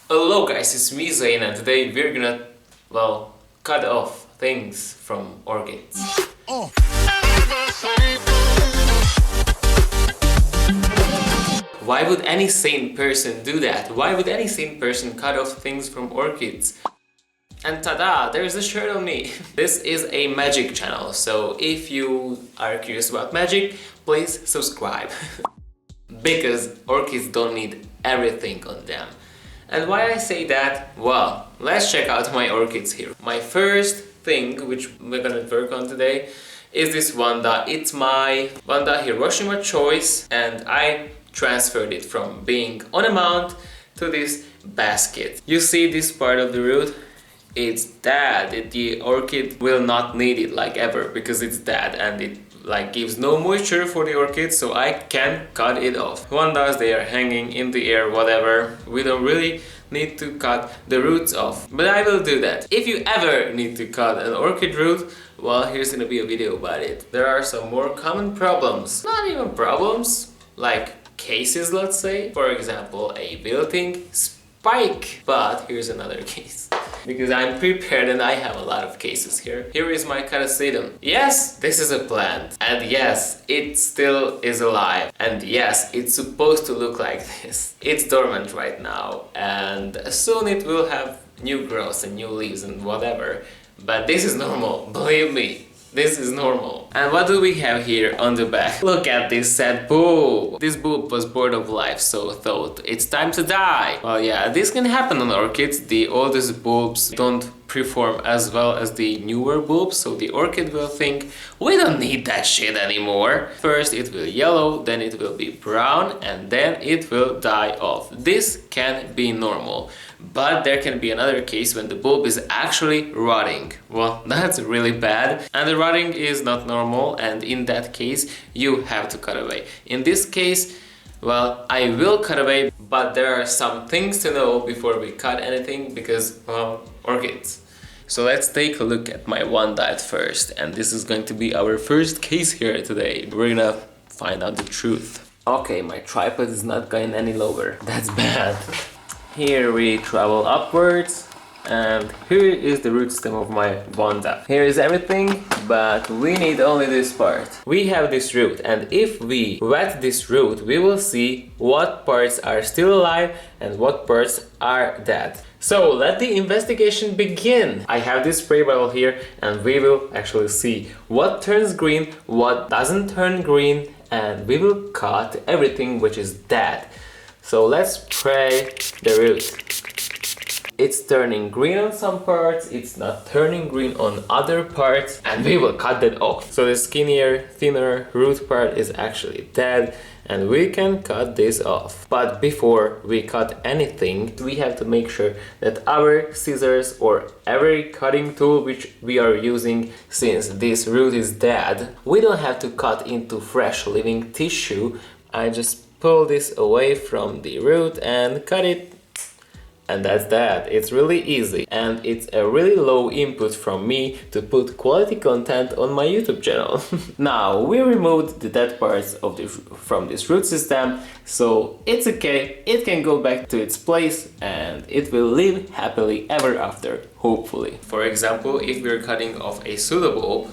Hello guys, it's me Zain, and today we're gonna, well, cut off things from orchids. Why would any sane person do that? Why would any sane person cut off things from orchids? And tada, there's a shirt on me! This is a magic channel, so if you are curious about magic, please subscribe. Because orchids don't need everything on them. And why I say that? Well, let's check out my orchids here. My first thing, which we're gonna work on today, is this Wanda. It's my Wanda Hiroshima choice, and I transferred it from being on a mount to this basket. You see this part of the root? It's dead. The orchid will not need it like ever because it's dead, and it like gives no moisture for the orchid, so I can cut it off. Wandas, they are hanging in the air, whatever. We don't really need to cut the roots off, but I will do that. If you ever need to cut an orchid root, well, here's gonna be a video about it. There are some more common problems. Not even problems, like cases, let's say. For example, a wilting spike. But here's another case. Because I'm prepared and I have a lot of cases here. Here is my Sedum. Yes, this is a plant. And yes, it still is alive. And yes, it's supposed to look like this. It's dormant right now. And soon it will have new growth and new leaves and whatever. But this is normal, believe me. This is normal. And what do we have here on the back? Look at this sad bulb. This bulb was bored of life, so thought it's time to die. Well, yeah, this can happen on orchids. The oldest bulbs don't perform as well as the newer bulbs, so the orchid will think, we don't need that shit anymore. First it will yellow, then it will be brown, and then it will die off. This can be normal. But there can be another case when the bulb is actually rotting. Well, that's really bad. And the rotting is not normal, and in that case, you have to cut away. In this case, well, I will cut away, but there are some things to know before we cut anything because, well, orchids. So let's take a look at my Wanda at first, and this is going to be our first case here today. We're gonna find out the truth. Okay, my tripod is not going any lower. That's bad. Here we travel upwards, and here is the root stem of my Wanda. Here is everything, but we need only this part. We have this root, and if we wet this root, we will see what parts are still alive and what parts are dead. So let the investigation begin. I have this spray bottle here, and we will actually see what turns green, what doesn't turn green, and we will cut everything which is dead. So let's spray the root. It's turning green on some parts, it's not turning green on other parts, and we will cut that off. So the skinnier, thinner root part is actually dead, and we can cut this off. But before we cut anything, we have to make sure that our scissors or every cutting tool which we are using, since this root is dead, we don't have to cut into fresh living tissue. I just pull this away from the root and cut it, and that's that. It's really easy, and it's a really low input from me to put quality content on my YouTube channel. Now we removed the dead parts of from this root system, so it's okay, it can go back to its place and it will live happily ever after, hopefully. For example, if we're cutting off a pseudobulb,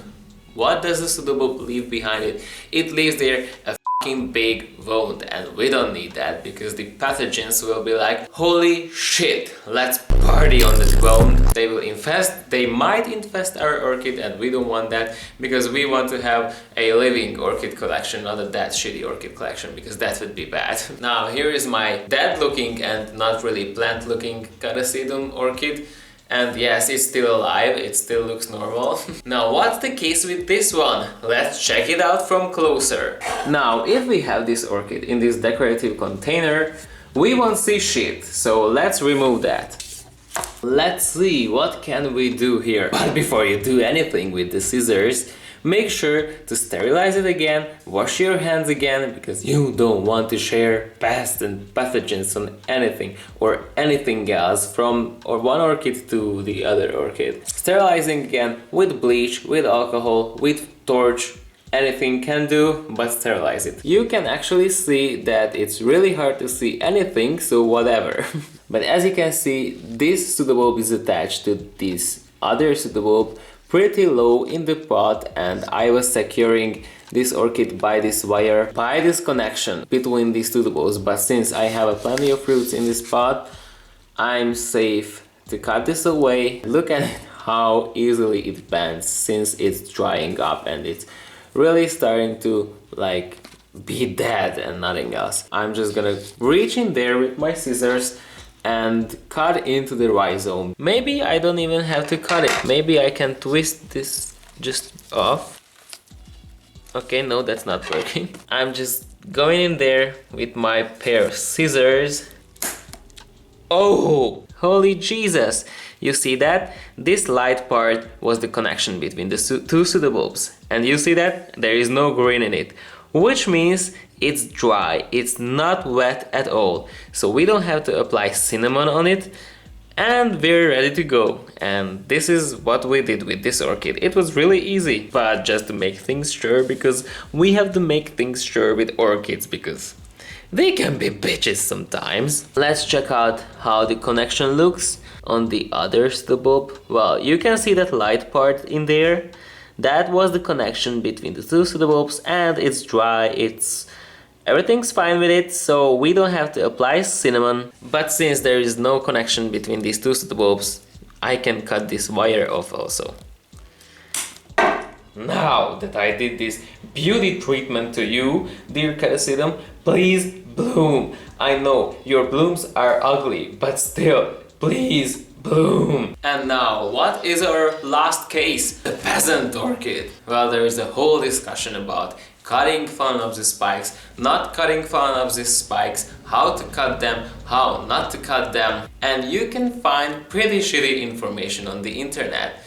what does the pseudobulb leave behind it? It leaves there a big wound, and we don't need that because the pathogens will be like, holy shit, let's party on this wound. They will infest, they might infest our orchid, and we don't want that because we want to have a living orchid collection, not a dead shitty orchid collection, because that would be bad. Now here is my dead looking and not really plant looking Sedum orchid. And yes, it's still alive, it still looks normal. Now what's the case with this one? Let's check it out from closer. Now if we have this orchid in this decorative container, we won't see shit, so let's remove that. Let's see what can we do here. But before you do anything with the scissors, make sure to sterilize it again, wash your hands again, because you don't want to share pests and pathogens on anything or anything else from one orchid to the other orchid. Sterilizing again with bleach, with alcohol, with torch, anything can do, but sterilize it. You can actually see that it's really hard to see anything, so whatever. But as you can see, this pseudobulb is attached to this other pseudobulb pretty low in the pot, and I was securing this orchid by this wire, by this connection between these pseudobulbs. But since I have plenty of roots in this pot, I'm safe to cut this away. Look at how easily it bends since it's drying up and it's really starting to like be dead and nothing else. I'm just gonna reach in there with my scissors and cut into the rhizome. Maybe I don't even have to cut it. Maybe I can twist this just off. Okay, no, that's not working. I'm just going in there with my pair of scissors. Oh, holy Jesus! You see that? This light part was the connection between the two pseudobulbs. And you see that? There is no green in it. Which means it's dry, it's not wet at all. So we don't have to apply cinnamon on it, and we're ready to go. And this is what we did with this orchid. It was really easy, but just to make things sure, because we have to make things sure with orchids, because they can be bitches sometimes. Let's check out how the connection looks on the other pseudobulb. Well, you can see that light part in there. That was the connection between the two pseudobulbs, and it's dry, everything's fine with it, so we don't have to apply cinnamon. But since there is no connection between these two pseudobulbs, I can cut this wire off also. Now that I did this beauty treatment to you, dear Sedum, please bloom. I know your blooms are ugly, but still, please bloom. And now, what is our last case? The peasant orchid. Well, there is a whole discussion about cutting Phalaenopsis spikes, not cutting Phalaenopsis spikes, how to cut them, how not to cut them. And you can find pretty shitty information on the internet.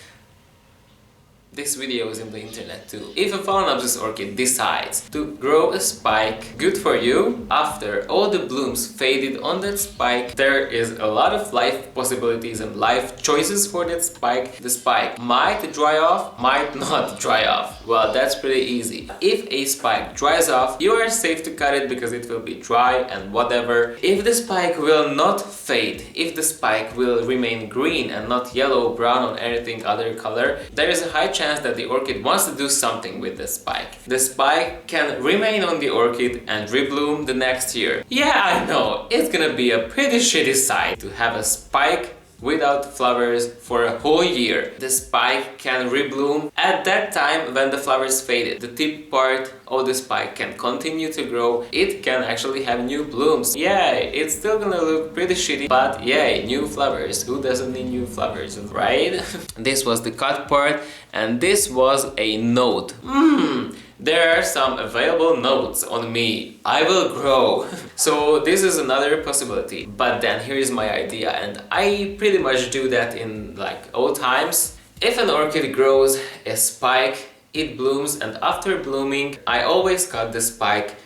This video is in the internet too. If a Phalaenopsis orchid decides to grow a spike, good for you. After all the blooms faded on that spike, there is a lot of life possibilities and life choices for that spike. The spike might dry off, might not dry off. Well, that's pretty easy. If a spike dries off, you are safe to cut it because it will be dry and whatever. If the spike will not fade, if the spike will remain green and not yellow, brown or anything other color, there is a high chance that the orchid wants to do something with the spike. The spike can remain on the orchid and rebloom the next year. Yeah, I know, it's gonna be a pretty shitty sight to have a spike without flowers for a whole year. The spike can rebloom at that time when the flowers faded. The tip part of the spike can continue to grow. It can actually have new blooms. Yay, it's still gonna look pretty shitty, but yay, new flowers. Who doesn't need new flowers, right? This was the cut part, and this was a note. There are some available notes on me. I will grow. So this is another possibility. But then here is my idea, and I pretty much do that in like all times. If an orchid grows a spike, it blooms, and after blooming, I always cut the spike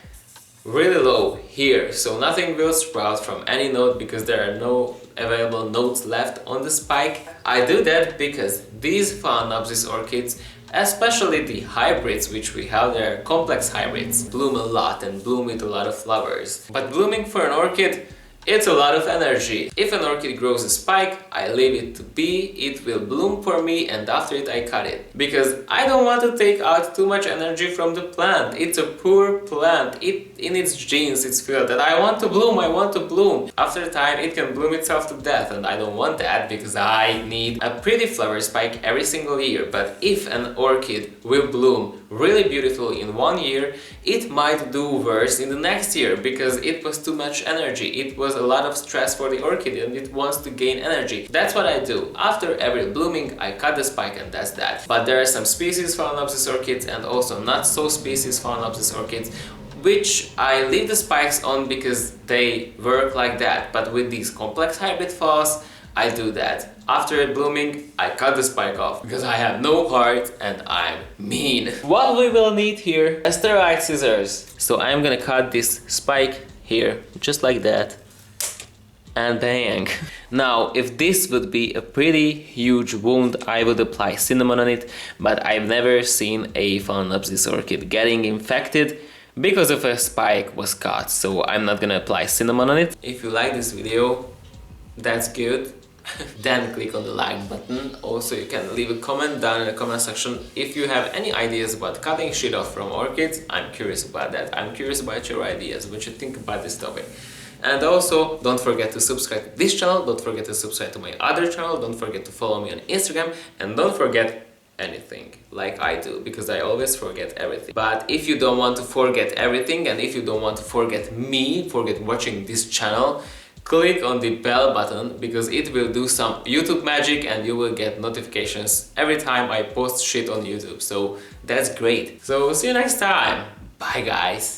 really low here, so nothing will sprout from any node because there are no available nodes left on the spike. I do that because these Phalaenopsis orchids, especially the hybrids which we have, they're complex hybrids, bloom a lot and bloom with a lot of flowers. But blooming for an orchid, it's a lot of energy. If an orchid grows a spike, I leave it to be, it will bloom for me, and after it I cut it. Because I don't want to take out too much energy from the plant. It's a poor plant. In its genes it's feel that I want to bloom, I want to bloom. After a time it can bloom itself to death, and I don't want that because I need a pretty flower spike every single year. But if an orchid will bloom really beautifully in 1 year, it might do worse in the next year because it was too much energy. It was a lot of stress for the orchid and it wants to gain energy. That's what I do. After every blooming, I cut the spike, and that's that. But there are some species Phalaenopsis orchids and also not so species Phalaenopsis orchids which I leave the spikes on because they work like that. But with these complex hybrid phals, I do that. After blooming, I cut the spike off because I have no heart and I'm mean. What we will need here, steroid scissors. So I'm gonna cut this spike here, just like that. And bang. Now, if this would be a pretty huge wound, I would apply cinnamon on it, but I've never seen a Phalaenopsis orchid getting infected because of a spike was cut, so I'm not gonna apply cinnamon on it. If you like this video, That's good. Then click on the like button. Also, you can leave a comment down in the comment section if you have any ideas about cutting shit off from orchids. I'm curious about that. I'm curious about your ideas, what you think about this topic. And also, don't forget to subscribe to this channel, don't forget to subscribe to my other channel, don't forget to follow me on Instagram, and don't forget anything, like I do, because I always forget everything. But if you don't want to forget everything, and if you don't want to forget me, forget watching this channel, click on the bell button, because it will do some YouTube magic and you will get notifications every time I post shit on YouTube. So that's great. So see you next time. Bye guys.